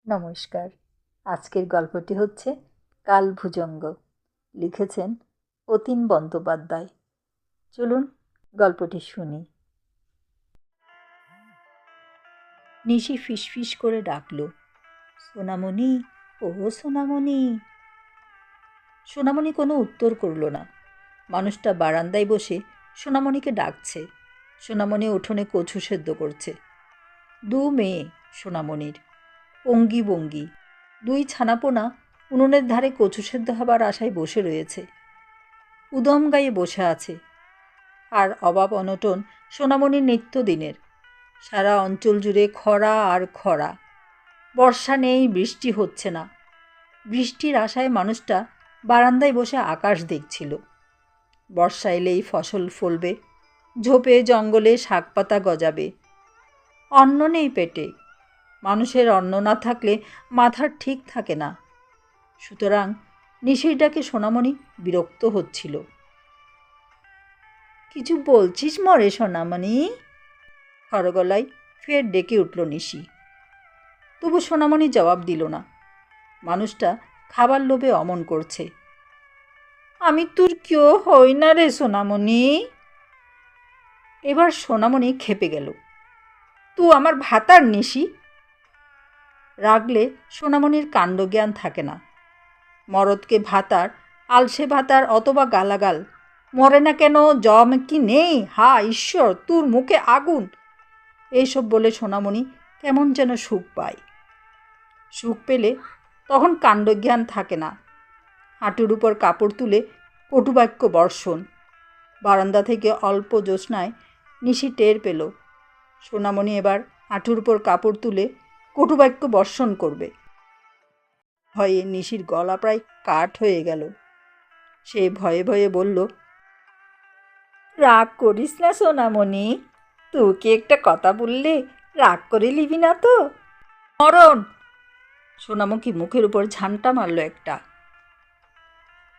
নমস্কার। আজকের গল্পটি হচ্ছে কালভুজঙ্গ। লিখেছেন অতীন বন্দ্যোপাধ্যায়। চলুন গল্পটি শুনি। নিশি ফিসফিস করে ডাকল, সোনামণি, ও সোনামণি। সোনামণি কোনো উত্তর করল না। মানুষটা বারান্দায় বসে সোনামণিকে ডাকছে। সোনামণি উঠোনে কচু সেদ্ধ করছে। দু মেয়ে সোনামণির, অঙ্গি বঙ্গি। দুই ছানাপোনা উনুনের ধারে কচু সেদ্ধ হবার আশায় বসে রয়েছে। উদম গায়ে বসে আছে। আর অভাব অনটন সোনামণির নিত্যদিনের। সারা অঞ্চল জুড়ে খরা আর খরা। বর্ষা নেই, বৃষ্টি হচ্ছে না। বৃষ্টির আশায় মানুষটা বারান্দায় বসে আকাশ দেখছিল। বর্ষা এলেই ফসল ফলবে, ঝোপে জঙ্গলে শাকপাতা গজাবে। অন্ন নেই পেটে। মানুষের অন্ন না থাকলে মাথার ঠিক থাকে না। সুতরাং নিশির ডাকে সোনামণি বিরক্ত হচ্ছিল। কিছু বলছিস মরে সোনামণি? খরগলায় ফের ডেকে উঠল নিশি। তবু সোনামণি জবাব দিল না। মানুষটা খাবার লোভে অমন করছে। আমি তোর কেউ হই না রে সোনামণি। এবার সোনামণি খেপে গেল। তুই আমার ভাতার নিশি। রাগলে সোনামণির কাণ্ডজ্ঞান থাকে না। মরদকে ভাতার, আলসে ভাতার অথবা গালাগাল। মরে না কেন, জম কি নেই, হা ঈশ্বর তোর মুখে আগুন, এইসব বলে সোনামণি কেমন যেন সুখ পায়। সুখ পেলে তখন কাণ্ডজ্ঞান থাকে না। হাঁটুর উপর কাপড় তুলে কটুবাক্য বর্ষণ। বারান্দা থেকে অল্প জ্যোৎস্নায় নিশি টের পেল সোনামণি এবার হাঁটুর উপর কাপড় তুলে কটুবাক্য বর্ষণ করবে। ভয়ে নিশির গলা প্রায় কাঠ হয়ে গেল। সে ভয়ে ভয়ে বলল, রাগ করিস না সোনামণি, তোকে একটা কথা বললে রাগ করে নিবি না তো? মরণ! সোনামুখী মুখের উপর ঝান্টা মারল একটা।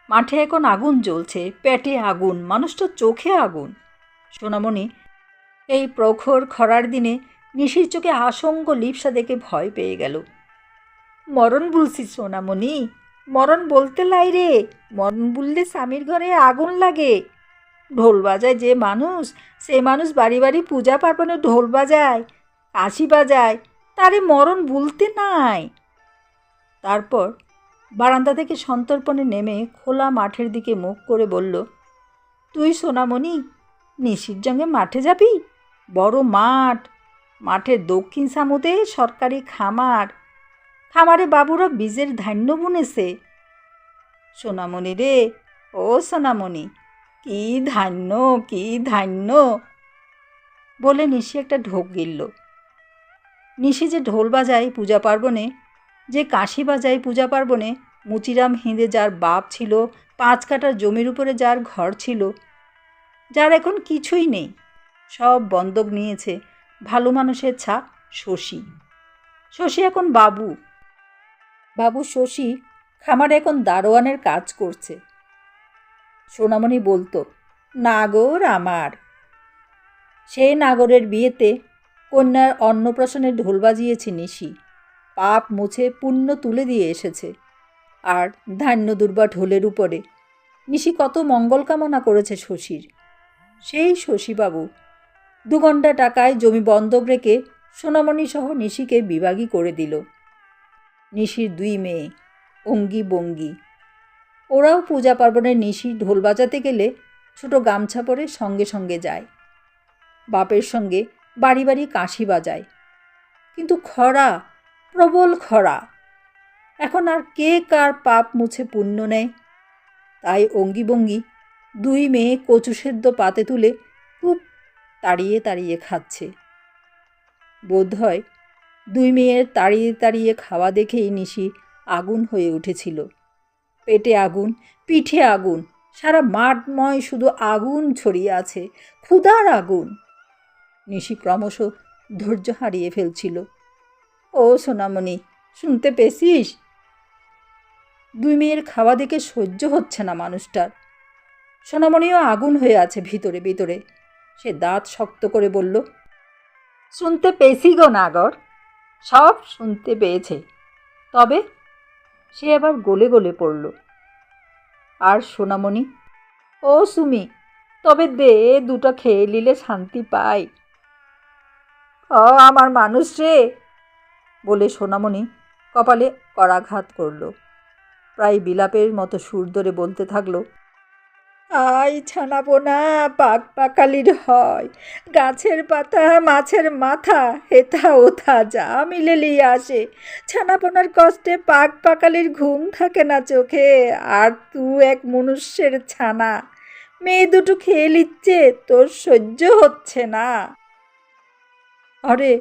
মাঠে এখন আগুন জ্বলছে, পেটে আগুন, মানুষটা চোখে আগুন। সোনামণি এই প্রখর খরার দিনে নিশির চোখে আশঙ্ক লিপ্সা দেখে ভয় পেয়ে গেল। মরণ বলছিস সোনামণি? মরণ বলতে লাই রে। মরণ বললে স্বামীর ঘরে আগুন লাগে। ঢোল বাজায় যে মানুষ, সে মানুষ বাড়ি বাড়ি পূজা পার্বণে ঢোল বাজায়, কাশি বাজায়, তারে মরণ বলতে নাই। তারপর বারান্দা থেকে সন্তর্পণে নেমে খোলা মাঠের দিকে মুখ করে বলল, তুই সোনামণি নিশির সঙ্গে মাঠে যাবি? বড় মাঠ, মাঠের দক্ষিণ সামুদে সরকারি খামার। খামারে বাবুরা বীজের ধান্য বুনেছে। সোনামণি রে, ও সোনামণি, কি ধান্য, কি ধান্য বলে নিশি একটা ঢোক গিলল। নিশি যে ঢোল বাজায় পূজা পার্বণে, যে কাশি বাজায় পূজা পার্বণে, মুচিরাম হিঁদে যার বাপ ছিল, 5 কাঠা জমির উপরে যার ঘর ছিল, যার এখন কিছুই নেই, সব বন্ধক নিয়েছে ভালো মানুষের ছাপ শশী। শশী এখন বাবু। বাবু শশী খামারে এখন দারোয়ানের কাজ করছে। সোনামণি বলতো, নাগর আমার। সে নাগরের বিয়েতে কন্যার অন্নপ্রাশনে ঢোল বাজিয়েছে নিশি। পাপ মুছে পুণ্য তুলে দিয়ে এসেছে। আর ধান্য দুর্বা ঢোলের উপরে নিশি কত মঙ্গল কামনা করেছে শশীর। সেই শশীবাবু 2 ঘণ্টা টাকায় জমি বন্ধক রেখে সোনামণি সহ নিশিকে বিভাগী করে দিল। নিশির 2 মেয়ে, অঙ্গি বঙ্গি। ওরাও পূজা পার্বণে নিশি ঢোল বাজাতে গেলে ছোট গামছা পরে সঙ্গে সঙ্গে যায়। বাপের সঙ্গে বাড়ি বাড়ি কাশি বাজায়। কিন্তু খরা, প্রবল খরা। এখন আর কে কার পাপ মুছে পুণ্য নেয়? তাই অঙ্গিবঙ্গি 2 মেয়ে কচু সেদ্ধ পাতে তুলে খুব তাড়িয়ে তাড়িয়ে খাচ্ছে। বোধ হয় 2 মেয়ের তাড়িয়ে তাড়িয়ে খাওয়া দেখেই নিশি আগুন হয়ে উঠেছিল। পেটে আগুন, পিঠে আগুন, সারা মাঠময় শুধু আগুন ছড়িয়ে আছে, ক্ষুধার আগুন। নিশি ক্রমশ ধৈর্য হারিয়ে ফেলছিল। ও সোনামণি, শুনতে পেয়েছিস? 2 মেয়ের খাওয়া দেখে সহ্য হচ্ছে না মানুষটার। সোনামণিও আগুন হয়ে আছে ভিতরে ভিতরে। সে দাঁত শক্ত করে বলল, শুনতে পেয়েছি গো নাগর, সব শুনতে পেয়েছে। তবে সে আবার গলে গলে পড়ল। আর সোনামণি, ও সুমি, তবে দে, দুটো খেয়ে নিলে শান্তি পাই। আমার মানুষ রে, বলে সোনামণি কপালে করাঘাত করল। প্রায় বিলাপের মতো সুর ধরে বলতে থাকলো, আই ছানাপোনা পাক পাকালির হয়, গাছের পাতা মাছের মাথা, হেথা ওথা যা মিলেলি আসে, ছানাপোনার কষ্টে পাক পাকালির ঘুম থাকে না চোখে, আর তুই এক মনুষ্যের ছানা, মেয়ে দুটো খেয়ে নিচ্ছে, তোর সহ্য হচ্ছে না। আরে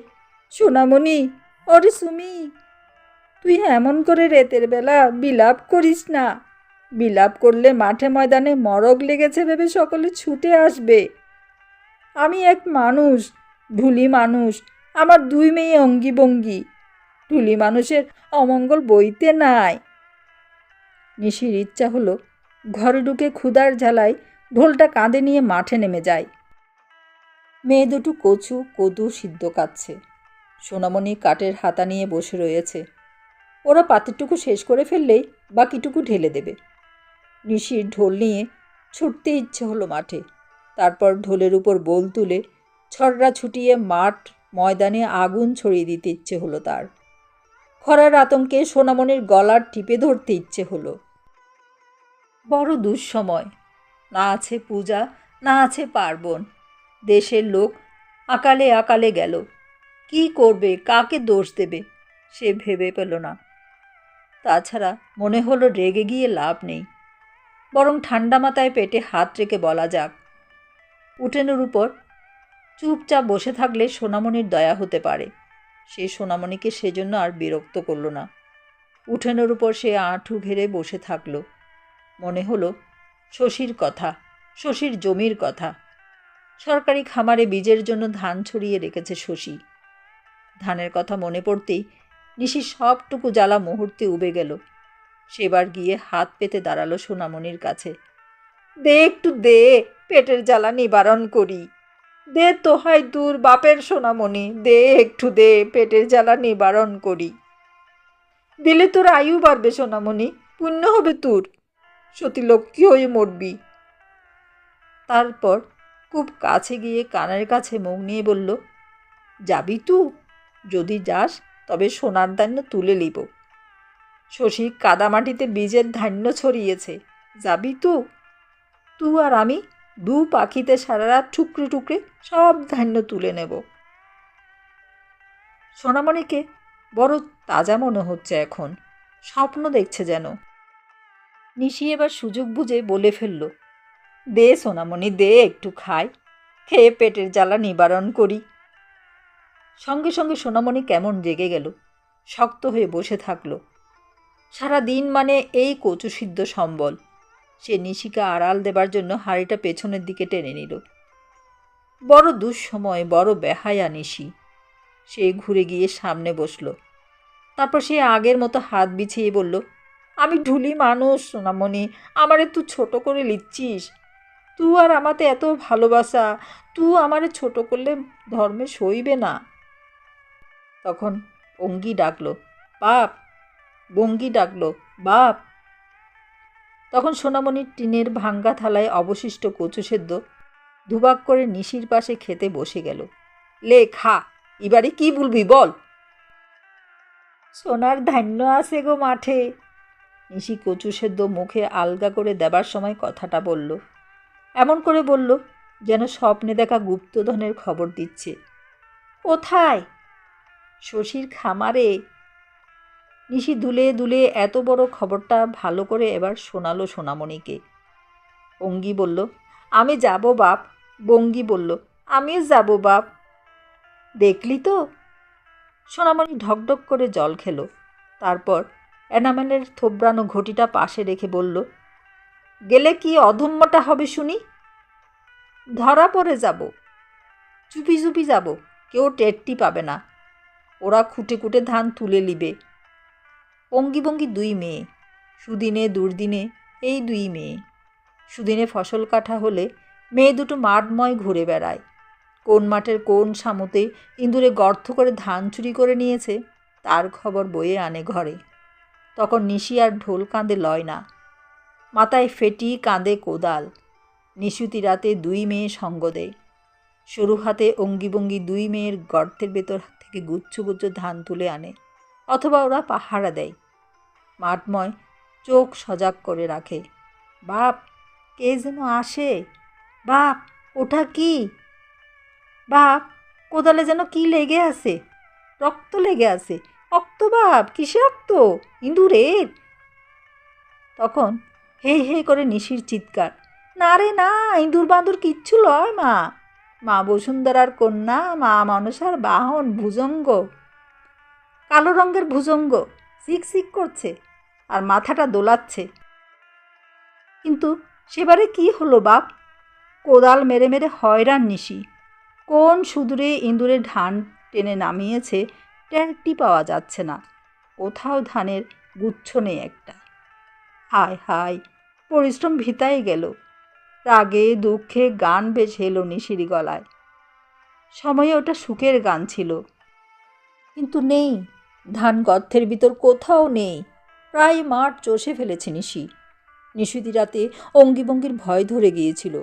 সোনামণি, ওরে সুমি, তুই এমন করে রাতের বেলা বিলাপ করিস না। বিলাপ করলে মাঠে ময়দানে মরগ লেগেছে ভেবে সকলে ছুটে আসবে। আমি এক মানুষ, ঢুলি মানুষ, আমার দুই মেয়ে অঙ্গি ভঙ্গি, ঢুলি মানুষের অমঙ্গল বইতে নাই। নিশির ইচ্ছা হলো ঘরে ঢুকে ক্ষুধার ঝালায় ঢোলটা কাঁধে নিয়ে মাঠে নেমে যায়। মেয়ে দুটো কচু কদু সিদ্ধ কাচ্ছে। সোনামণি কাঠের হাতা নিয়ে বসে রয়েছে। ওরা পাতিরটুকু শেষ করে ফেললেই বাকিটুকু ঢেলে দেবে। নিশির ঢোল নিয়ে ছুটতে ইচ্ছে হলো মাঠে। তারপর ঢোলের উপর বোল তুলে ছড়রা ছুটিয়ে মাঠ ময়দানে আগুন ছড়িয়ে দিতে ইচ্ছে হলো তার। খরার আতঙ্কে সোনামণির গলার টিপে ধরতে ইচ্ছে হলো। বড় দুঃসময়, না আছে পূজা, না আছে পার্বণ। দেশের লোক আকালে আকালে গেল। কি করবে, কাকে দোষ দেবে, সে ভেবে পেল না। তাছাড়া মনে হলো রেগে গিয়ে লাভ নেই, বরং ঠান্ডা মাথায় পেটে হাত রেখে বলা যাক। উঠোনের উপর চুপচাপ বসে থাকলে সোনামণির দয়া হতে পারে। সে সোনামণিকে সেজন্য আর বিরক্ত করল না। উঠোনের উপর সে আঁঠু ঘেরে বসে থাকল। মনে হলো শশীর কথা, শশীর জমির কথা। সরকারি খামারে বীজের জন্য ধান ছড়িয়ে রেখেছে শশী। ধানের কথা মনে পড়তেই নিশির সবটুকু জ্বালা মুহূর্তে উবে গেল। সেবার গিয়ে হাত পেতে দাঁড়ালো সোনামণির কাছে। দে একটু দে, পেটের জ্বালা নিবারণ করি। দে তো হয় দূর বাপের সোনামণি, দে একটু দে, পেটের জ্বালা নিবারণ করি। দিলে তোর আয়ু বাড়বে সোনামণি, পুণ্য হবে তোর, সতী লক্ষ্মী হয়ে মরবি। তারপর খুব কাছে গিয়ে কানের কাছে মুখ নিয়ে বলল, যাবি তু? যদি যাস তবে সোনার ধান্য তুলে নিব। শশী কাদামাটিতে বীজের ধান্য ছড়িয়েছে, যাবি তু? তুই আর আমি দু পাখিতে সারা রাত টুকরে টুকরে সব ধান্য তুলে নেব। সোনামণিকে বড় তাজা মনে হচ্ছে এখন, স্বপ্ন দেখছে যেন। নিশি এবার সুযোগ বুঝে বলে ফেলল, দে সোনামণি দে, একটু খাই, খেয়ে পেটের জ্বালা নিবারণ করি। সঙ্গে সঙ্গে সোনামণি কেমন রেগে গেল, শক্ত হয়ে বসে থাকল। সারা দিন মানে এই কচু সিদ্ধ সম্বল। সে নিশিকে আড়াল দেবার জন্য হাঁড়িটা পেছনের দিকে টেনে নিল। বড় দুঃসময়, বড় বেহায়া নিশি। সে ঘুরে গিয়ে সামনে বসল। তারপর সে আগের মতো হাত বিছিয়ে বলল, আমি ঢুলি মানুষ সোনামণি, আমারে তুই ছোট করে লিচ্ছিস। তুই আর আমাতে এত ভালোবাসা, তুই আমারে ছোট করলে ধর্মে সইবে না। তখন অঙ্গি ডাকলো, বাপ। বঙ্গি ডাকলো, বাপ। তখন সোনামণির টিনের ভাঙ্গা থালায় অবশিষ্ট কচু সেদ্ধ দুবাক করে নিশির পাশে খেতে বসে গেল। লে খা, এবারে কি বলবি বল। সোনার ধান্য আছে গো মাঠে। নিশি কচু সেদ্ধ মুখে আলগা করে দেবার সময় কথাটা বলল। এমন করে বলল যেন স্বপ্নে দেখা গুপ্তধনের খবর দিচ্ছে। কোথায়? শশীর খামারে। নিশি দুলে দুলে এত বড় খবরটা ভালো করে এবার শোনালো সোনামণিকে। অঙ্গি বলল, আমি যাব বাপ। বঙ্গি বলল, আমিও যাব বাপ। দেখলি তো? সোনামণি ঢকঢক করে জল খেলো। তারপর এনামেলের থোবড়ানো ঘটিটা পাশে রেখে বলল, গেলে কি অধম্যটা হবে শুনি? ধরা পড়ে যাব। চুপি চুপি যাব, কেউ টেরটি পাবে না। ওরা খুঁটে খুঁটে ধান তুলে নিবে। অঙ্গিভঙ্গি দুই মেয়ে, সুদিনে দুর্দিনে এই দুই মেয়ে। সুদিনে ফসল কাটা হলে মেয়ে দুটো মাঠময় ঘুরে বেড়ায়। কোন মাঠের কোন সামুতে ইঁদুরে গর্ত করে ধান চুরি করে নিয়েছে তার খবর বয়ে আনে ঘরে। তখন নিশি আর ঢোল কাঁধে লয় না, মাথায় ফেটি, কাঁধে কোদাল। নিশুতি রাতে দুই মেয়ে সঙ্গ দেয়। সরু হাতে অঙ্গিভঙ্গি দুই মেয়ের গর্তের ভেতর থেকে গুচ্ছ গুচ্ছ ধান তুলে আনে, অথবা ওরা পাহারা দেয়। মাঠময় চোখ সজাগ করে রাখে। বাপ, কে যেন আসে। বাপ, ওটা কি? বাপ, কোদালে যেন কি লেগে আছে, রক্ত লেগে আছে। রক্ত বাপ, কিসে রক্ত? ইঁদুরের। তখন হেই হেই করে নিশির চিৎকার, না রে না, ইঁদুর বাঁদুর কিচ্ছু লয় মা। মা বসুন্ধরার কন্যা, মা মনসার বাহন, ভুজঙ্গ, কালো রঙের ভুজঙ্গ, সিক সিক করছে আর মাথাটা দোলাচ্ছে। কিন্তু সেবারে কি হলো বাপ? কোদাল মেরে মেরে হয়রান নিশি। কোন সুদূরে ইঁদুরে ধান টেনে নামিয়েছে টেরটি পাওয়া যাচ্ছে না। কোথাও ধানের গুচ্ছ নেই একটা। হায় হায়, পরিশ্রম ভিতাই গেল। রাগে দুঃখে গান বেজে এলো নিশির গলায়। সময়ে ওটা সুখের গান ছিল, কিন্তু নেই, ধান গর্তের ভিতর কোথাও নেই। প্রায় মাঠ চষে ফেলেছে নিশি। নিশুতি রাতে অঙ্গিভঙ্গির ভয় ধরে গিয়েছিল।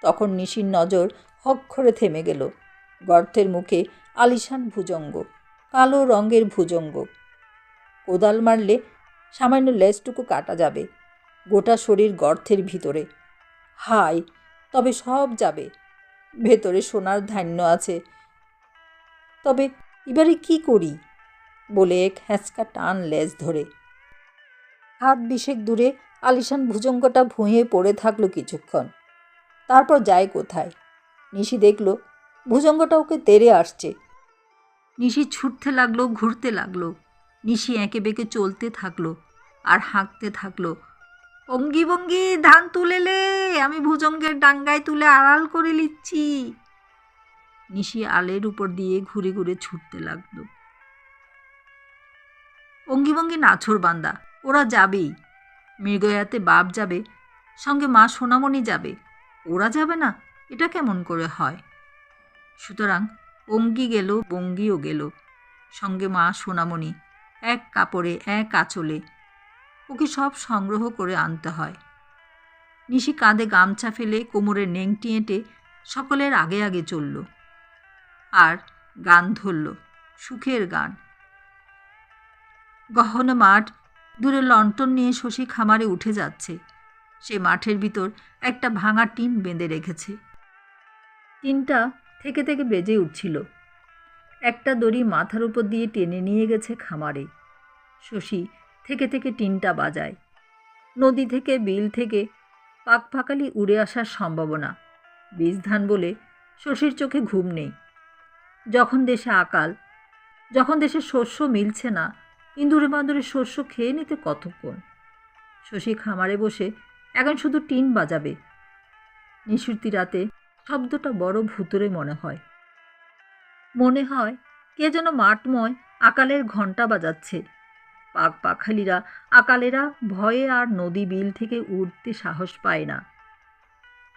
তখন নিশির নজর হক্ষরে থেমে গেল। গর্তের মুখে আলিশান ভুজঙ্গ, কালো রঙের ভুজঙ্গ। কোদাল মারলে সামান্য লেজটুকু কাটা যাবে, গোটা শরীর গর্তের ভিতরে। হায়, তবে সব যাবে। ভেতরে সোনার ধান্য আছে। তবে এবারে কি করি বলে এক হ্যাঁচকা টান লেজ ধরে। হাত বিশেক দূরে আলিশান ভুজঙ্গটা ভুঁইয়ে পড়ে থাকলো কিছুক্ষণ। তারপর যায় কোথায়? নিশি দেখল ভুজঙ্গটা ওকে তেড়ে আসছে। নিশি ছুটতে লাগলো, ঘুরতে লাগলো। নিশি এঁকে বেঁকে চলতে থাকলো আর হাঁকতে থাকলো, অঙ্গিভঙ্গি ধান তুলেলে, আমি ভুজঙ্গের ডাঙ্গায় তুলে আড়াল করে নিচ্ছি। নিশি আলের উপর দিয়ে ঘুরে ঘুরে ছুটতে লাগলো। অঙ্গিভঙ্গি নাছোড় বান্দা, ওরা যাবেই। মৃগয়াতে বাপ যাবে, সঙ্গে মা সোনামণি যাবে। ওরা যাবে না, এটা কেমন করে হয়? সুতরাং অঙ্গি গেল, বঙ্গিও গেল, সঙ্গে মা সোনামণি, এক কাপড়ে এক আঁচলে। ওকে সব সংগ্রহ করে আনতে হয়। নিশি কাঁধে গামছা ফেলে কোমরে নেংটি এঁটে সকলের আগে আগে চলল আর গান ধরল, সুখের গান। গহন মাঠ, দূরে লণ্ঠন নিয়ে শশী খামারে উঠে যাচ্ছে। সে মাঠের ভিতর একটা ভাঙা টিন বেঁধে রেখেছে। টিনটা থেকে থেকে বেজে উঠছিল। একটা দড়ি মাথার উপর দিয়ে টেনে নিয়ে গেছে খামারে। শশী থেকে থেকে টিনটা বাজায়। নদী থেকে, বিল থেকে পাকপাকালি উড়ে আসার সম্ভাবনা। বীজ ধান বলে শশীর চোখে ঘুম নেই। যখন দেশে আকাল, যখন দেশে শস্য মিলছে না, ইঁদুরে বাঁদুরে শস্য খেয়ে নিতে কতক্ষণ। শশী খামারে বসে এখন শুধু টিন বাজাবে। নিশুতি রাতে শব্দটা বড় ভুতুরে মনে হয়। মনে হয় কে যেন মাঠময় আকালের ঘণ্টা বাজাচ্ছে। পাখালিরা, আকালেরা ভয়ে আর নদী বিল থেকে উঠতে সাহস পায় না।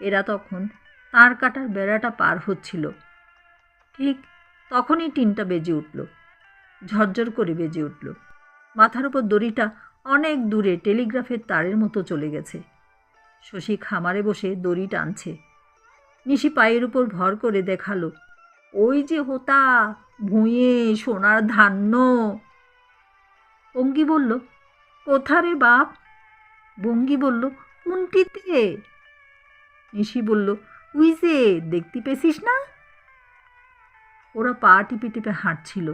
এরা তখন তার কাটার বেড়াটা পার হচ্ছিল। ঠিক তখনই টিনটা বেজে উঠল, ঝরঝর করে বেজে উঠল। মাথার উপর দড়িটা অনেক দূরে টেলিগ্রাফের তারের মতো চলে গেছে। শশী খামারে বসে দড়ি টানছে। নিশি পায়ের উপর ভর করে দেখালো, ওই যে হোতা, ভুঁয়ে সোনার ধান্য। অঙ্গি বলল, কোথা রে বাপ? বঙ্গি বলল, কোনটিতে? নিশি বলল, উই যে, দেখতে পেছিস না? ওরা পা টিপে টিপে হাঁটছিল।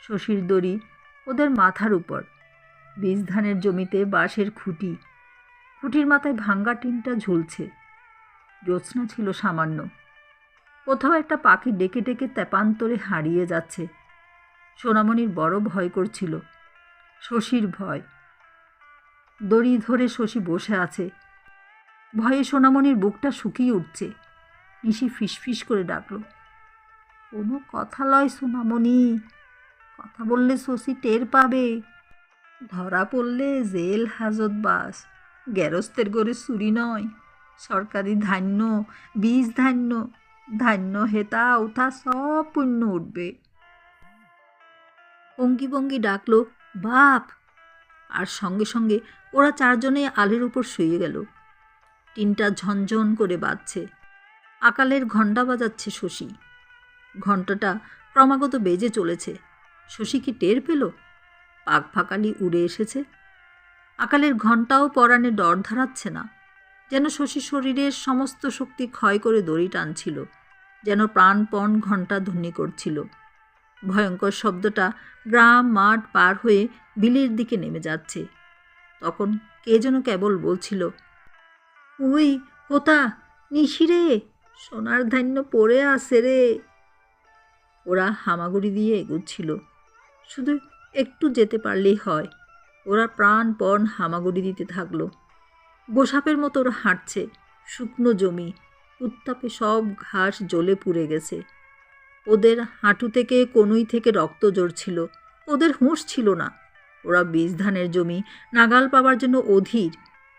শশীর দড়ি ওদের মাথার উপর। বীজ ধানের জমিতে বাঁশের খুঁটি, খুঁটির মাথায় ভাঙ্গা টিনটা ঝুলছে। জ্যোৎস্না ছিল সামান্য। কোথাও একটা পাখি ডেকে ডেকে তেপান্তরে হারিয়ে যাচ্ছে। সোনামণির বড় ভয় করছিল, শশীর ভয়। দড়ি ধরে শশী বসে আছে। ভয়ে সোনামণির বুকটা শুকিয়ে উঠছে। নিশি ফিসফিস করে ডাকল, কোনো কথা লয় সোনামণি, কথা বললে শশী টের পাবে। ধরা পড়লে জেল হাজত বাস, গেরস্তের গড়ে চুরি নয়, সরকারি ধান্য, বীজ ধান্য, ধান্য হেতা উঠা সব পুণ্য উঠবে। অঙ্গিভঙ্গি ডাকল, বাপ। আর সঙ্গে সঙ্গে ওরা চারজনেই আলের উপর শুয়ে গেল। টিনটা ঝনঝন করে বাজছে। আকালের ঘণ্টা বাজাচ্ছে শশী। ঘণ্টাটা ক্রমাগত বেজে চলেছে। শশী কি টের পেল? পাক ফাঁকালি উড়ে এসেছে। আকালের ঘণ্টাও পরাণে ডর ধারাচ্ছে না, যেন শশী শরীরের সমস্ত শক্তি ক্ষয় করে দড়ি টানছিল, যেন প্রাণপণ ঘণ্টা ধ্বনি করছিল। ভয়ঙ্কর শব্দটা গ্রাম মাঠ পার হয়ে বিলের দিকে নেমে যাচ্ছে। তখন কে যেন কেবল বলছিল, ওই হোতা, নিশিরে, সোনার ধান্য পড়ে আসে রে। ওরা হামাগুড়ি দিয়ে এগুচ্ছিল। শুধু একটু যেতে পারলেই হয়। ওরা প্রাণপণ হামাগুড়ি দিতে থাকলো। গোসাপের মতো ওরা হাঁটছে। শুকনো জমি, উত্তাপে সব ঘাস জ্বলে পুড়ে গেছে। ওদের হাঁটু থেকে কনুই থেকে রক্ত ঝরছিল। ওদের হুঁশ ছিল না। ওরা বীজ ধানের জমি নাগাল পাবার জন্য অধীর,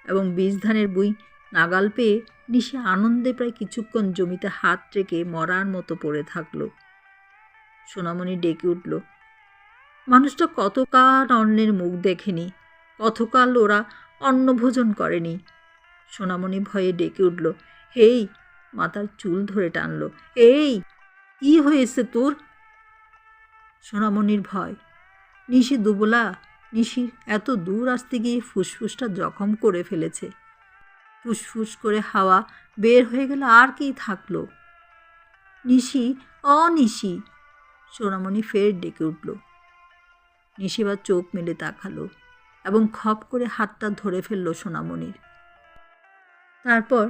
এবং বীজ ধানের বুই নাগাল পেয়ে নিশে আনন্দে প্রায় কিছুক্ষণ জমিতে হাত রেখে মরার মতো পড়ে থাকলো। সোনামণি ডেকে উঠল, মানুষটা কতকাল অন্নের মুখ দেখেনি, কতকাল ওরা অন্নভোজন করেনি। সোনামণি ভয়ে ডেকে উঠল, হেই, মাথার চুল ধরে টানল, এই কি হয়েছে তোর? সোনামণির ভয়। নিশি দুবলা, নিশি এত দূর আসতে গিয়ে ফুসফুসটা জখম করে ফেলেছে। ফুসফুস করে হাওয়া বের হয়ে গেলে আর কি থাকলো? নিশি, নিশি! সোনামণি ফের ডেকে উঠল। নিশিবার চোখ মেলে তাকালো এবং খপ করে হাতটা ধরে ফেলল সোনামণির। তারপর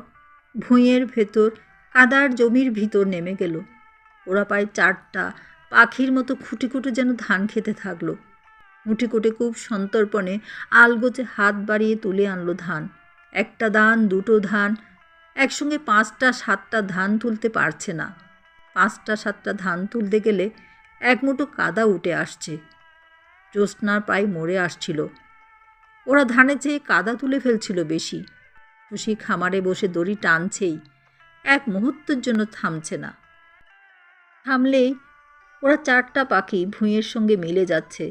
ভুঁইয়ের ভেতর কাদার জমির ভিতর নেমে গেল। ওরা প্রায় 4টা পাখির মতো খুঁটি খুঁটি যেন ধান খেতে থাকলো। মুঠি কুটে খুব সন্তর্পণে আলগোচে হাত বাড়িয়ে তুলে আনলো ধান। 1টা ধান, 2টো ধান, একসঙ্গে 5টা 7টা ধান তুলতে পারছে না। 5টা 7টা ধান তুলতে গেলে এক মুঠো কাদা উঠে আসছে। জ্যোৎস্নার প্রায় মরে আসছিল। ওরা ধানে চেয়ে কাদা তুলে ফেলছিল বেশি। খুশি খামারে বসে দড়ি টানছেই, এক মুহূর্তের জন্য থামছে না। থামলেই ওরা 4টা পাখি ভুঁইয়ের সঙ্গে মিলে যাচ্ছে।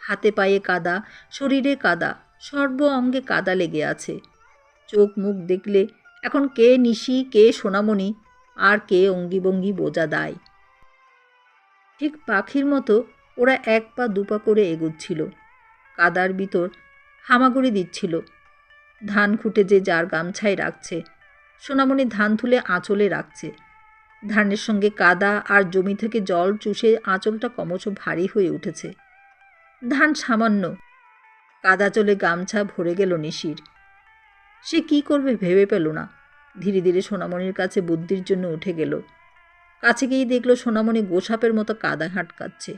হাতে পায়ে কাদা, শরীরে কাদা, সর্ব অঙ্গে কাদা লেগে আছে। চোখ মুখ দেখলে এখন কে নিশি, কে সোনামণি, আর কে অঙ্গিভঙ্গি বোঝা দায়। ঠিক পাখির মতো ওরা 1 পা 2 পা করে এগুচ্ছিল। কাদার ভিতর হামাগুড়ি দিচ্ছিল। ধান খুঁটে যে যার গামছায় রাখছে, সোনামণি ধান তুলে আঁচলে রাখছে। ধানের সঙ্গে কাদা আর জমি থেকে জল চুষে আঁচলটা ক্রমশ ভারী হয়ে উঠেছে। ধান সামান্য, কাদা চলে গামছা ভরে গেল নিশির। সে কি করবে ভেবে পেল না। ধীরে ধীরে সোনামণির কাছে বুদ্ধির জন্য উঠে গেল। কাছে গিয়ে দেখল সোনামণি গোসাপের মতো কাদা হাঁটকাচ্ছে।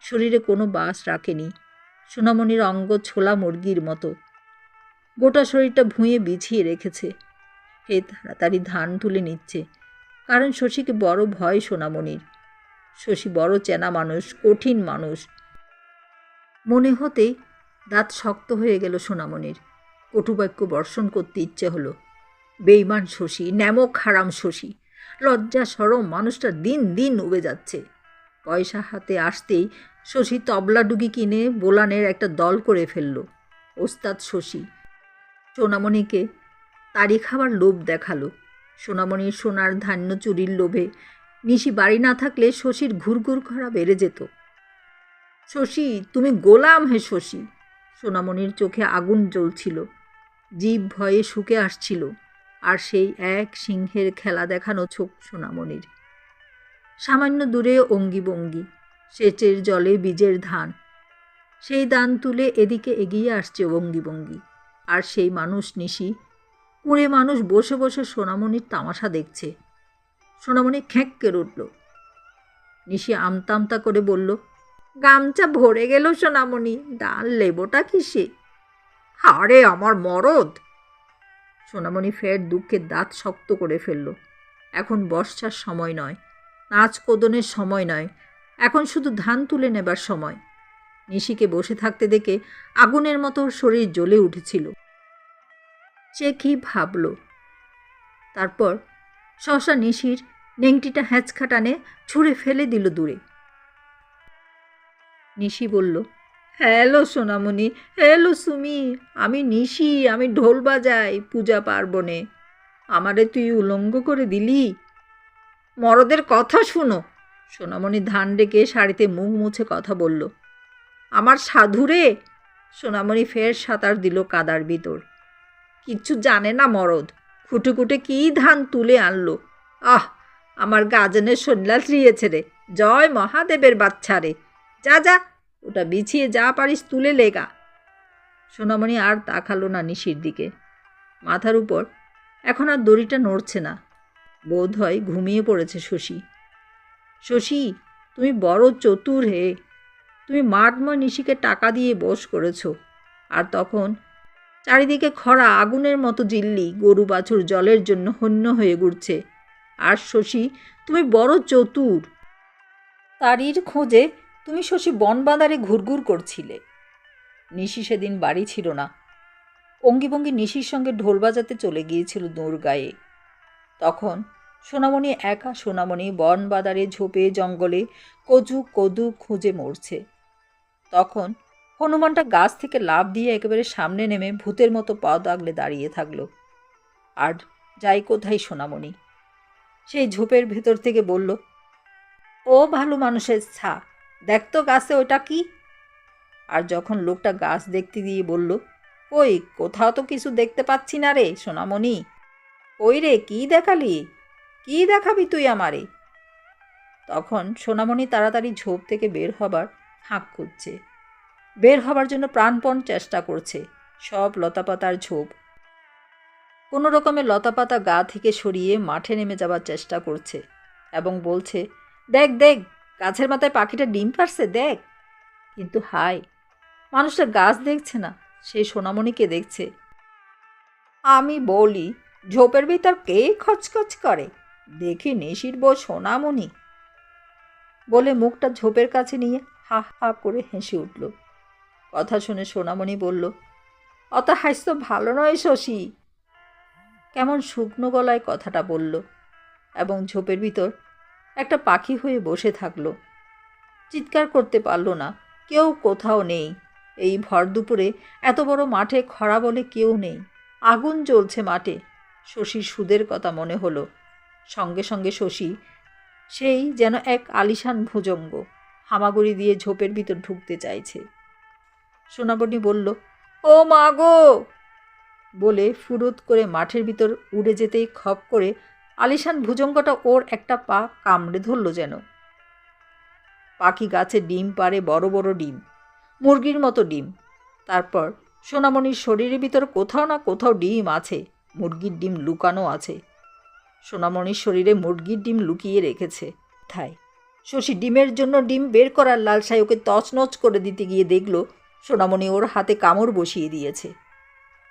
শরীরে কোনো বাস রাখেনি। সোনামণির অঙ্গ ছোলা মুরগির মতো। গোটা শরীরটা ভুঁয়ে বিছিয়ে রেখেছে। হে তাড়াতাড়ি ধান তুলে নিচ্ছে, কারণ শশীকে বড় ভয় সোনামণির। শশী বড় চেনা মানুষ, কঠিন মানুষ। মনে হতেই দাঁত শক্ত হয়ে গেল সোনামণির। কটুবাক্য বর্ষণ করতে ইচ্ছে হলো। বেইমান শশী, ন্যামক হারাম শশী! লজ্জা সরম মানুষটা দিন দিন উবে যাচ্ছে। পয়সা হাতে আসতেই শশী তবলাডুগি কিনে বোলানের একটা দল করে ফেলল। ওস্তাদ শশী সোনামণিকে তাড়ি খাবার লোভ দেখালো। সোনামণির সোনার ধান্য চুরির লোভে নিশি বাড়ি না থাকলে শশীর ঘুরঘুর করা বেড়ে যেত। শশী, তুমি গোলাম হে শশী! সোনামণির চোখে আগুন জ্বলছিল, জিভ ভয়ে শুকে আসছিল, আর সেই এক সিংহের খেলা দেখানো চোখ সোনামণির। সামান্য দূরে অঙ্গিভঙ্গি, সেচের জলে বীজের ধান। সেই দান তুলে এদিকে এগিয়ে আসছে অঙ্গিভঙ্গি, আর সেই মানুষ নিশি, কুঁড়ে মানুষ বসে বসে সোনামণির তামাশা দেখছে। সোনামণি খেঁক্কে উঠল। নিশি আমতা আমতা করে বলল, গামছা ভরে গেল সোনামণি, দান লেবোটা কিসে? হারে আমার মরদ! সোনামণি ফের দুঃখের দাঁত শক্ত করে ফেলল। এখন বর্ষার সময় নয়, নাচ কোদনের সময় নয়, এখন শুধু ধান তুলে নেবার সময়। নিশিকে বসে থাকতে দেখে আগুনের মতো শরীর জ্বলে উঠেছিল। সে কি ভাবল। তারপর সহসা নিশির নেংটিটা হ্যাঁচকা টানে ছুঁড়ে ফেলে দিল দূরে। নিশি বলল, হ্যালো সোনামণি, হ্যালো সুমি, আমি নিশি, আমি ঢোল বাজাই পূজা পার্বণে। আমারে তুই উলঙ্গ করে দিলি। মরদের কথা শুনো। সোনামণি ধান ডেকে শাড়িতে মুখ মুছে কথা বলল। আমার সাধুরে। সোনামণি ফের সাঁতার দিল কাদার ভিতর। কিচ্ছু জানে না মরদ। খুঁটে খুঁটে কী ধান তুলে আনলো। আহ, আমার গাজনের সন্ন্যাস দিয়েছে রে। জয় মহাদেবের বাচ্চা রে। যা যা, ওটা বিছিয়ে যা পারিস তুলে লেগা। সোনামণি আর তাকালো না নিশির দিকে। মাথার উপর এখন আর দড়িটা নড়ছে না। বোধ হয় ঘুমিয়ে পড়েছে শশী। শশী, তুমি বড় চতুর হে। তুমি মাঠময় নিশিকে টাকা দিয়ে বশ করেছ। আর তখন চারিদিকে খরা আগুনের মতো জিল্লি গরু বাছুর জলের জন্য হন্য হয়ে ঘুরছে। আর শশী, তুমি বড় চতুর। তারির খোঁজে তুমি শশী বনবাদারে ঘুরঘুর করছিলে। নিশি সেদিন বাড়ি ছিল না। অঙ্গিভঙ্গি নিশির সঙ্গে ঢোল বাজাতে চলে গিয়েছিল দূর গায়ে। তখন সোনামণি একা সোনামণি বনবাদারে ঝোপে জঙ্গলে কজু কদু খুঁজে মরছে। তখন হনুমানটা গাছ থেকে লাফ দিয়ে একেবারে সামনে নেমে ভূতের মতো পা দাগলে দাঁড়িয়ে থাকলো। আর যাই কোথায় সোনামণি। সেই ঝোপের ভেতর থেকে বলল, ও ভালো মানুষের ছা, দেখতো গাছে ওটা কি। আর যখন লোকটা গাছ দেখতে দিয়ে বলল, ওই কোথাও তো কিছু দেখতে পাচ্ছি না রে সোনামণি। ওই রে, কি দেখালি, কি দেখাবি তুই আমারে। তখন সোনামণি তাড়াতাড়ি ঝোপ থেকে বের হবার হাঁক খুঁজছে। বের হবার জন্য প্রাণপণ চেষ্টা করছে। সব লতাপাতার ঝোপ কোনো রকমে লতাপাতা গা থেকে সরিয়ে মাঠে নেমে যাবার চেষ্টা করছে এবং বলছে, দেখ দেখ, গাছের মাথায় পাখিটা ডিম পারছে দেখ। কিন্তু হায়, মানুষটা গাছ দেখছে না, সে সোনামণিকে দেখছে। আমি বলি, ঝোপের ভিতর কে খচখচ করে, দেখি নিশির বউ সোনামণি। বলে মুখটা ঝোপের কাছে নিয়ে হা হা করে হেসে উঠল। কথা শুনে সোনামণি বলল, অত হাসতো ভালো নয় শশী। কেমন শুকনো গলায় কথাটা বলল এবং ঝোপের ভিতর একটা পাখি হয়ে বসে থাকলো। চিৎকার করতে পারল না। কেউ কোথাও নেই। এই ভর দুপুরে এত বড় মাঠে খরা বলে কেউ নেই। আগুন জ্বলছে মাঠে। শশীর সুদের কথা মনে হলো। সঙ্গে সঙ্গে শশী সেই যেন এক আলিশান ভুজঙ্গ হামাগুড়ি দিয়ে ঝোপের ভিতর ঢুকতে চাইছে। সোনামণি বলল, ও মা গো বলে ফুরুত করে মাঠের ভিতর উড়ে যেতেই খপ করে আলিশান ভুজঙ্গটা ওর একটা পা কামড়ে ধরল যেন। পাখি গাছে ডিম পাড়ে, বড় বড় ডিম, মুরগির মতো ডিম। তারপর সোনামণির শরীরের ভিতর কোথাও না কোথাও ডিম আছে, মুরগির ডিম লুকানো আছে। সোনামণির শরীরে মুরগির ডিম লুকিয়ে রেখেছে। তাই শশী ডিমের জন্য ডিম বের করার লালসায় ওকে তছনছ করে দিতে গিয়ে দেখল সোনামণি ওর হাতে কামড় বসিয়ে দিয়েছে।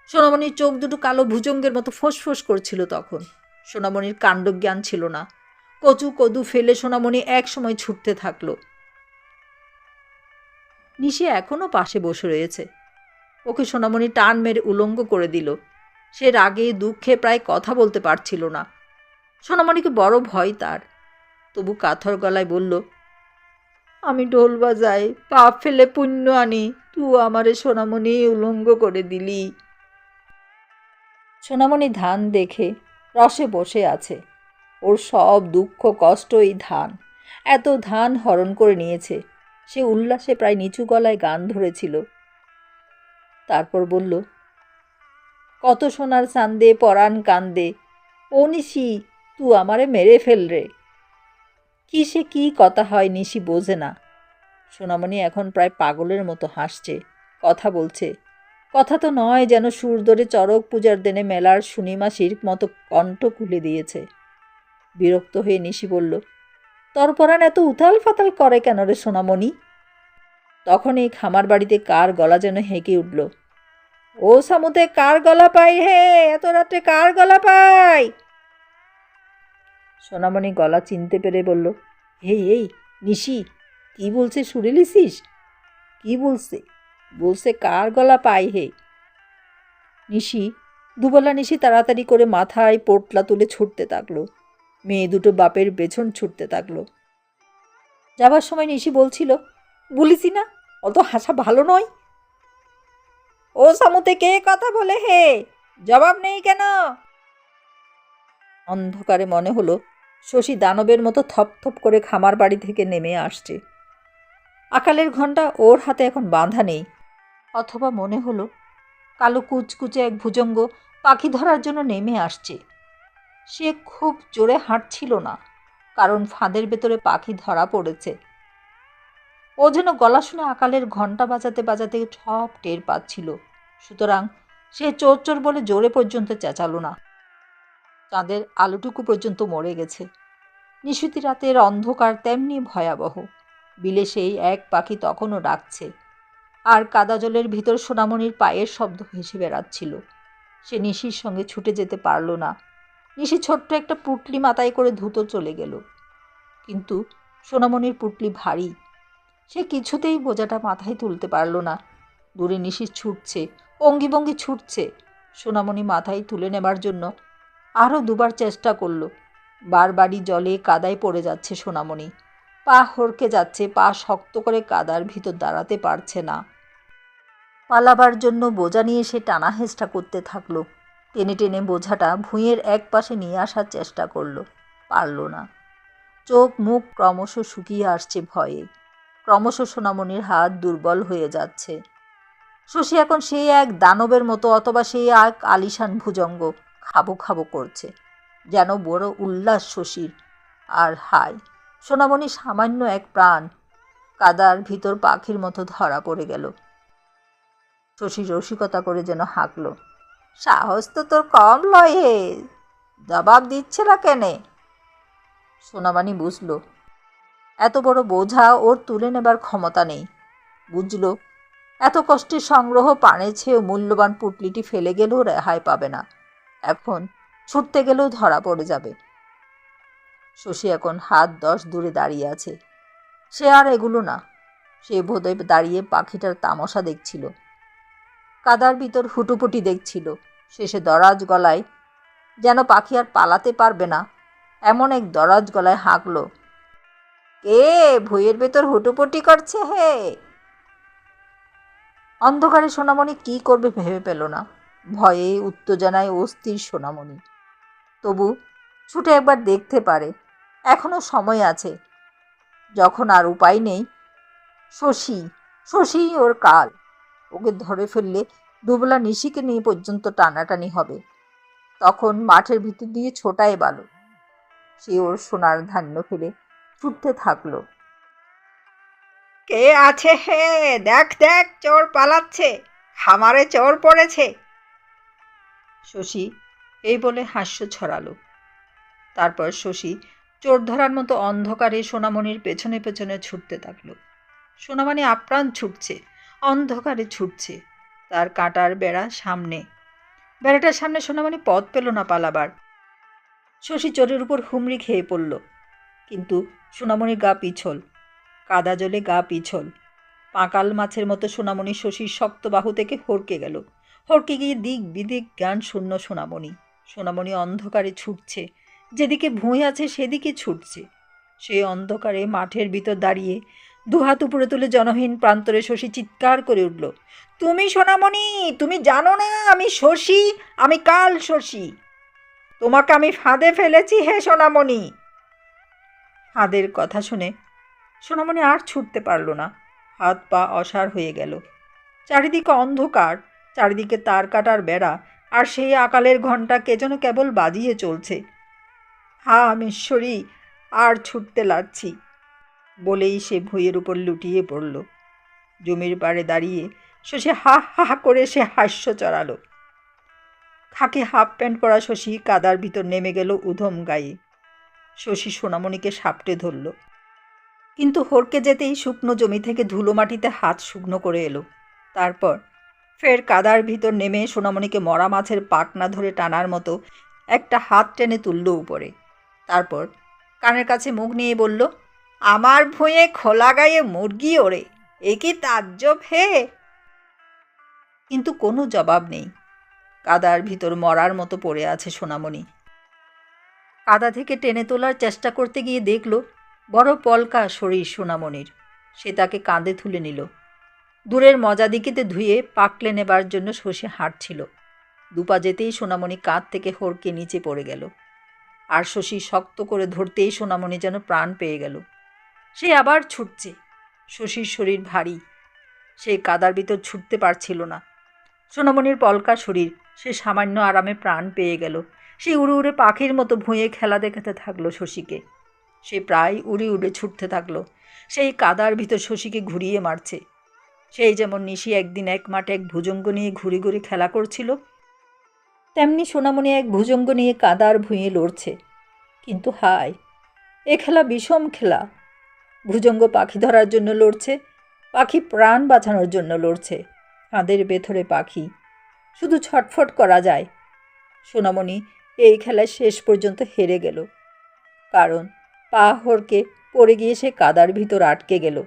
সোনামণির চোখ দুটো কালো ভুজঙ্গের মতো ফোঁস করছিল। তখন সোনামণির কাণ্ডজ্ঞান ছিল না। কচু কদু ফেলে সোনামণি এক সময় ছুটতে থাকলো। নিশি এখনও পাশে বসে রয়েছে। ওকে সোনামণি টান মেরে উলঙ্গ করে দিল। সে রাগে দুঃখে প্রায় কথা বলতে পারছিল না। সোনামণিকে বড় ভয় তার। তবু কাথর গলায় বলল, আমি ঢোল বাজাই, পাপ ফেলে পুণ্য আনি, তুই আমারে সোনামণি উলঙ্গ করে দিলি। সোনামণি ধান দেখে রসে বসে আছে। ওর সব দুঃখ কষ্ট এই ধান। এত ধান হরণ করে নিয়েছে। সে উল্লাসে প্রায় নিচু গলায় গান ধরেছিল। তারপর বলল, কত সোনার চান্দে পরাণ কান্দে, ও নিশি তুই আমারে মেরে ফেল রে। কি সে কি কথা হয় নিশি বোঝে না। সোনামণি এখন প্রায় পাগলের মতো হাসছে, কথা বলছে। কথা তো নয়, যেন সুর ধরে চড়ক পূজার দিনে মেলার শুনিমাসির মতো কণ্ঠ খুলে দিয়েছে। বিরক্ত হয়ে নিশি বলল, তোর পরাণ এত উথাল ফাতাল করে কেন রে সোনামণি? তখন এই খামার বাড়িতে কার গলা যেন হেঁকে উঠল, ও সামুতে কার গলা পাই হে, এত রাত্রে কার গলা পাই? সোনামণি গলা চিনতে পেরে বলল, হেই এই নিশি, কি বলছে শুনেলিছিস? কি বলছে? বলছে কার গলা পাই হে। নিশি দুবেলা নিশি তাড়াতাড়ি করে মাথায় পোটলা তুলে ছুটতে থাকলো। মেয়ে দুটো বাপের পেছন ছুটতে থাকলো। যাবার সময় নিশি বলছিল, বলিসি না অত হাসা ভালো নয়। ও সামুতে কে কথা বলে হে, জবাব নেই কেন? অন্ধকারে মনে হলো শশী দানবের মতো থপথপ করে খামার বাড়ি থেকে নেমে আসছে। আকালের ঘণ্টা ওর হাতে এখন বাঁধা নেই, অথবা মনে হলো কালো কুচকুচে এক ভুজঙ্গ পাখি ধরার জন্য নেমে আসছে। সে খুব জোরে হাঁটছিল না, কারণ ফাঁদের ভেতরে পাখি ধরা পড়েছে। ও যেন গলা শুনে আকালের ঘণ্টা বাজাতে বাজাতে সব টের পাচ্ছিল, সুতরাং সে চোর চোর বলে জোরে পর্যন্ত চেঁচালো না। চাঁদের আলোটুকু পর্যন্ত মরে গেছে। নিশুতি রাতের অন্ধকার তেমনি ভয়াবহ। বিলে সেই এক পাখি তখনও ডাকছে, আর কাদা জলের ভিতর সোনামণির পায়ের শব্দ ভেসে বেড়াচ্ছিল। সে নিশির সঙ্গে ছুটে যেতে পারল না। নিশি ছোট্ট একটা পুটলি মাথায় করে ধুতো চলে গেল, কিন্তু সোনামণির পুটলি ভারী, সে কিছুতেই বোঝাটা মাথায় তুলতে পারল না। দূরে নিশি ছুটছে, অঙ্গিভঙ্গি ছুটছে। সোনামণি মাথায় তুলে নেবার জন্য আরও দুবার চেষ্টা করল। বারবারই জলে কাদায় পড়ে যাচ্ছে সোনামণি, পা হড়কে যাচ্ছে, পা শক্ত করে কাদার ভিতর দাঁড়াতে পারছে না। পালাবার জন্য বোঝা নিয়ে সে টানা হেঁচড়া করতে থাকলো। টেনে টেনে বোঝাটা ভুঁইয়ের এক পাশে নিয়ে আসার চেষ্টা করলো, পারল না। চোখ মুখ ক্রমশ শুকিয়ে আসছে ভয়ে। ক্রমশ সোনামণির হাত দুর্বল হয়ে যাচ্ছে। শশী এখন সেই এক দানবের মতো, অথবা সেই এক আলিশান ভুজঙ্গ খাবো খাবো করছে, যেন বড় উল্লাস শশীর। আর হায়, সোনামণি সামান্য এক প্রাণ কাদার ভিতর পাখির মতো ধরা পড়ে গেল। শশী রসিকতা করে যেন হাঁকল, সাহস তো তোর কম লয় হে, জবাব দিচ্ছে না কেনে? সোনামণি বুঝল এত বড় বোঝা ওর তুলে নেবার ক্ষমতা নেই। বুঝল এত কষ্টের সংগ্রহ পানের চেয়েও মূল্যবান পুটলিটি ফেলে গেলেও রেহাই পাবে না। এখন ছুটতে গেলেও ধরা পড়ে যাবে। শশী এখন হাত 10 দূরে দাঁড়িয়ে আছে। সে আর এগুলো না, সে বোধহয় দাঁড়িয়ে পাখিটার তামাশা দেখছিল, কাদার ভিতর হুটুপুটি দেখছিল। শেষে দরাজ গলায়, যেন পাখি আর পালাতে পারবে না এমন এক দরাজ গলায় হাঁকল, কে ভুঁইয়ের ভেতর হুটুপুটি করছে হে? অন্ধকারে সোনামণি কি করবে ভেবে পেল না। ভয়ে উত্তেজনায় অস্থির সোনামণি। তবু ছুটে একবার দেখতে পারে, এখনো সময় আছে। যখন আর উপায় নেই, শশী শশী ওর কাল। ওকে ধরে ফেললে দুবেলা নিশিকে নিয়ে পর্যন্ত টানাটানি হবে। তখন মাঠের ভিতর দিয়ে ছোটায় বালো। সে ওর সোনার ধান্য ফেলে ছুটতে থাকলো। কে আছে হে, দেখ দেখ, চোর পালাচ্ছে, খামারে চোর পড়েছে। শশী এই বলে হাস্য ছড়ালো। তারপর শশী চোর ধরার মতো অন্ধকারে সোনামণির পেছনে পেছনে ছুটতে থাকলো। সোনামণি আপ্রাণ ছুটছে, অন্ধকারে ছুটছে। তার কাঁটার বেড়া সামনে, বেড়াটার সামনে সোনামণি পথ পেল না পালাবার। শশী চোরের উপর হুমড়ি খেয়ে পড়ল, কিন্তু সোনামণির গা পিছল, কাদা জলে গা পিছল। পাঁকাল মাছের মতো সোনামণি শশীর শক্ত বাহু থেকে হড়কে গেল। হড়কে গিয়ে দিক বিদিক জ্ঞান শূন্য সোনামণি। সোনামণি অন্ধকারে ছুটছে, যেদিকে ভুঁই আছে সেদিকে ছুটছে। সেই অন্ধকারে মাঠের ভিতর দাঁড়িয়ে দুহাত উপরে তুলে জনহীন প্রান্তরে শশী চিৎকার করে উঠল, তুমি সোনামণি, তুমি জানো না আমি শশী, আমি কাল শশী, তোমাকে আমি ফাঁদে ফেলেছি হে সোনামণি। ফাঁদের কথা শুনে সোনামণি আর ছুটতে পারল না। হাত পা অসাড় হয়ে গেল। চারিদিকে অন্ধকার, চারিদিকে তার কাটার বেড়া, আর সেই আকালের ঘণ্টা কে যেন কেবল বাজিয়ে চলছে। হা আমি ঈশ্বরী, আর ছুটতে লাগছি বলেই সে ভুঁইয়ের উপর লুটিয়ে পড়ল। জমির পাড়ে দাঁড়িয়ে শশী হা হা করে সে হাস্য চড়ালো। খাকি হাফ প্যান্ট পরা শশী কাদার ভিতর নেমে গেল উধম গায়ে। শশী সোনামণিকে সাপটে ধরল, কিন্তু হড়কে যেতেই শুকনো জমি থেকে ধুলো মাটিতে হাত শুকনো করে এলো। তারপর ফের কাদার ভিতর নেমে সোনামণিকে মরা মাছের পাকনা ধরে টানার মতো একটা হাত টেনে তুলল উপরে। তারপর কানের কাছে মুখ নিয়ে বলল, আমার ভুঁয়ে খোলা গায়ে মুরগি ওড়ে, এ কি তাজ্জব হে? কিন্তু কোনো জবাব নেই। কাদার ভিতর মরার মতো পড়ে আছে সোনামণি। কাদা থেকে টেনে তোলার চেষ্টা করতে গিয়ে দেখল বড় পলকা শরীর সোনামণির। সে তাকে কাঁধে তুলে নিল। দূরের মজা দিকিতে ধুয়ে পাকলে নেবার জন্য শশী হাঁটছিল। দুপা যেতেই সোনামণি কাঁধ থেকে হড়কে নিচে পড়ে গেল। আর শশী শক্ত করে ধরতেই সোনামণি যেন প্রাণ পেয়ে গেল। সে আবার ছুটছে। শশীর শরীর ভারী, সে কাদার ভিতর ছুটতে পারছিল না। সোনামণির পলকা শরীর, সে সামান্য আরামে প্রাণ পেয়ে গেল। সে উড়ে উড়ে পাখির মতো ভুঁয়ে খেলা দেখাতে থাকলো শশীকে। সে প্রায় উড়ে উড়ে ছুটতে থাকলো। সেই কাদার ভিতর শশীকে ঘুরিয়ে মারছে। সেই যেমন নিশি একদিন এক মাঠে এক ভুজঙ্গ নিয়ে ঘুরে ঘুরে খেলা করছিল, তেমনি সোনামণি এক ভুজঙ্গ নিয়ে কাদার ভুঁয়ে লড়ছে। কিন্তু হায়, এ খেলা বিষম খেলা। ভুজঙ্গ পাখি ধরার জন্য লড়ছে, পাখি প্রাণ বাঁচানোর জন্য লড়ছে। ফাঁদের ভেতরে পাখি, শুধু ছটফট করা যায়। সোনামণি এই খেলায় শেষ পর্যন্ত হেরে গেল, কারণ পা হড়কে পড়ে গিয়ে সে কাদার ভিতর আটকে গেল।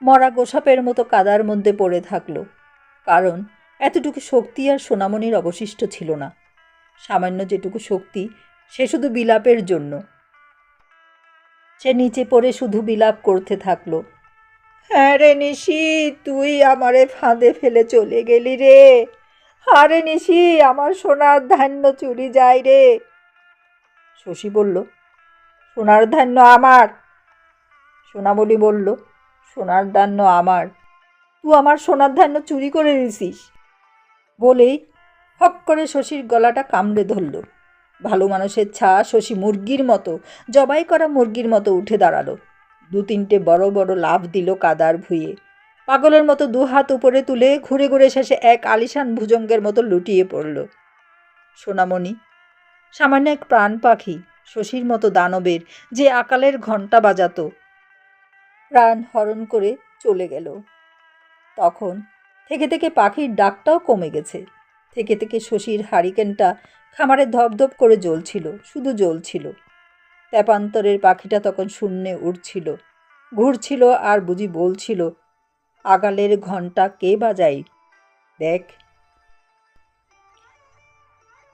মরা গোসাপের মতো কাদার মধ্যে পড়ে থাকলো, কারণ এতটুকু শক্তি আর সোনামণির অবশিষ্ট ছিল না। সামান্য যেটুকু শক্তি, সে শুধু বিলাপের জন্য। সে নিচে পড়ে শুধু বিলাপ করতে থাকলো। হ্যাঁ রে নিশি, তুই আমারে ফাঁদে ফেলে চলে গেলি রে। আরে নিশি, আমার সোনার ধান্য চুরি যায় রে। শশী বলল, সোনার ধান্য আমার। সোনামণি বলল, সোনার ধান্য আমার। তুই আমার সোনার ধান্য চুরি করে দিছিস। বলেই হক করে শশীর গলাটা কামড়ে ধরল। ভালো মানুষের ছা শশী মুরগির মতো, জবাই করা মুরগির মতো উঠে দাঁড়ালো। দু তিনটে বড় বড় লাফ দিল কাদার ভুঁয়ে। পাগলের মতো দু হাত উপরে তুলে ঘুরে ঘুরে শেষে এক আলিশান ভুজঙ্গের মতো লুটিয়ে পড়ল। সোনামণি সামান্য এক প্রাণ পাখি, শশীর মতো দানবের, যে আকালের ঘণ্টা বাজাতো, প্রাণ হরণ করে চলে গেল। তখন থেকে থেকে পাখির ডাকটাও কমে গেছে। থেকে থেকে শশীর হারিকেনটা খামারে ধপধপ করে জ্বলছিল, শুধু জ্বলছিল। তেপান্তরের পাখিটা তখন শূন্যে উড়ছিল, ঘুরছিল আর বুঝি বলছিল, আগালের ঘণ্টা কে বাজাই দেখ।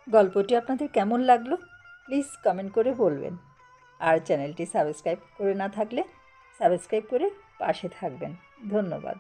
গল্পটি আপনাদের কেমন লাগলো প্লিজ কমেন্ট করে বলবেন। আর চ্যানেলটি সাবস্ক্রাইব করে না থাকলে সাবস্ক্রাইব করে পাশে থাকবেন। ধন্যবাদ।